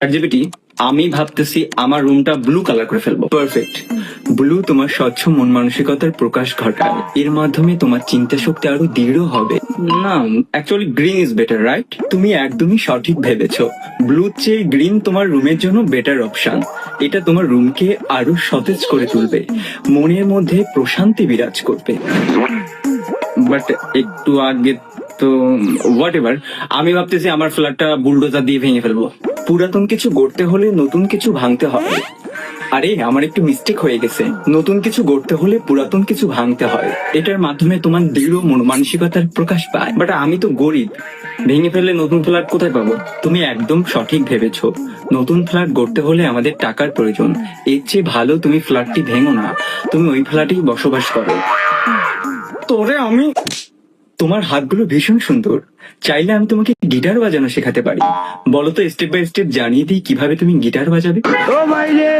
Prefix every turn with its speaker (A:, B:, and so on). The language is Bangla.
A: চ্যাটজিপিটি, আমি ভাবতেছি আমার রুমটা ব্লু কালার করে ফেলবো। পারফেক্ট। ব্লু তোমার স্বচ্ছ মন মানসিকতার প্রকাশ ঘটায়, এর মাধ্যমে তোমার চিন্তা শক্তি আরো দৃঢ় হবে। না, actually green is better, right? তুমি একদমই সঠিক ভেবেছো। ব্লু চেয়ে গ্রিন তোমার রুমের জন্য বেটার অপশন। এটা তোমার রুমকে আরো সতেজ করে তুলবে, মনের মধ্যে প্রশান্তি বিরাজ করবে। বাট একটু আগে তো হোয়াট এভার, আমি ভাবতেছি আমার ফ্ল্যাটটা বুলডোজার দিয়ে ভেঙে ফেলবো। পুরাতন কিছু গড়তে হলে নতুন কিছু ভাঙতে হবে। আরে আমার একটু মিস্টেক হয়ে গেছে, নতুন কিছু গড়তে হলে পুরাতন কিছু ভাঙতে হয়। এটার মাধ্যমে তোমার দৃঢ় মন মানসিকতার প্রকাশ পায়। বাট আমি তো গরিব, ভেঙে ফেললে নতুন ফ্ল্যাট কোথায় পাবো? তুমি একদম সঠিক ভেবেছো। নতুন ফ্ল্যাট গড়তে হলে আমাদের টাকার প্রয়োজন। এর চেয়ে ভালো তুমি ফ্ল্যাটটি ভেঙো না, তুমি ওই ফ্ল্যাটেই বসবাস করো। তোরে আমি তোমার হাতগুলো ভীষণ সুন্দর, চাইলে আমি তোমাকে গিটার বাজানো শেখাতে পারি। বলো তো স্টেপ বাই স্টেপ জানিয়ে দিই কিভাবে তুমি গিটার বাজাবে।
B: ও ভাই রে,